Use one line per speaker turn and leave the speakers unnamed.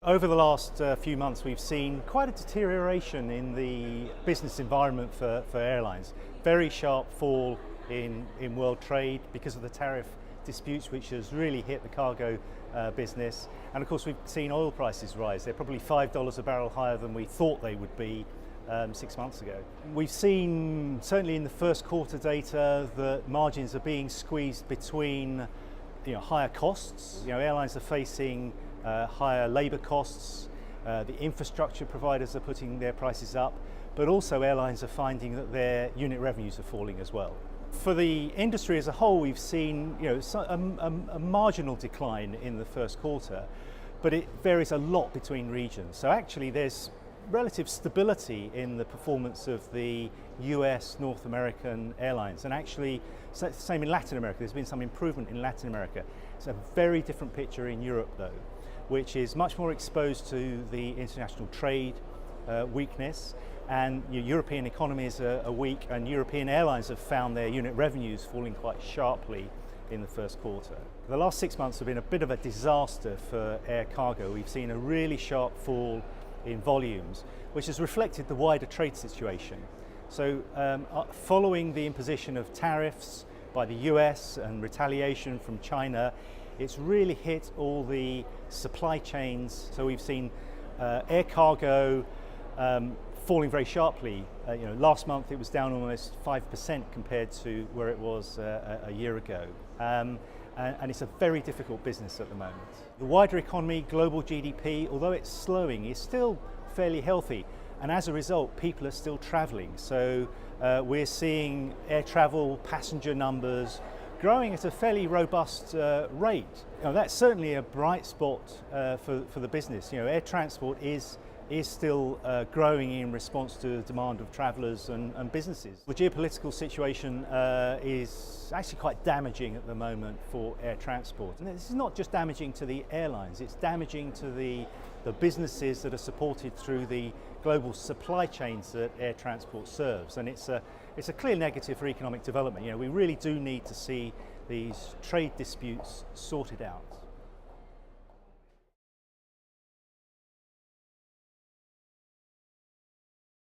Over the last few months, we've seen quite a deterioration in the business environment for airlines. Very sharp fall in world trade because of the tariff disputes, which has really hit the cargo business. And of course, we've seen oil prices rise. They're probably $5 a barrel higher than we thought they would be 6 months ago. We've seen, certainly in the first quarter data, that margins are being squeezed between higher costs. Airlines are facing higher labour costs, the infrastructure providers are putting their prices up, but also airlines are finding that their unit revenues are falling as well. For the industry as a whole, we've seen a marginal decline in the first quarter, but it varies a lot between regions. So actually there's relative stability in the performance of the US, North American airlines, and actually same in Latin America. There's been some improvement in Latin America. It's a very different picture in Europe though, which is much more exposed to the international trade weakness, and European economies are weak, and European airlines have found their unit revenues falling quite sharply in the first quarter. The last 6 months have been a bit of a disaster for air cargo. We've seen a really sharp fall in volumes, which has reflected the wider trade situation. So following the imposition of tariffs by the US and retaliation from China, it's really hit all the supply chains. So we've seen air cargo falling very sharply. Last month it was down almost 5% compared to where it was a year ago. And it's a very difficult business at the moment. The wider economy, global GDP, although it's slowing, is still fairly healthy. And as a result, people are still traveling. So we're seeing air travel, passenger numbers growing at a fairly robust rate. That's certainly a bright spot for the business. Air transport is still growing in response to the demand of travellers and businesses. The geopolitical situation is actually quite damaging at the moment for air transport. And this is not just damaging to the airlines, it's damaging to the businesses that are supported through the global supply chains that air transport serves. And it's a clear negative for economic development. We really do need to see these trade disputes sorted out.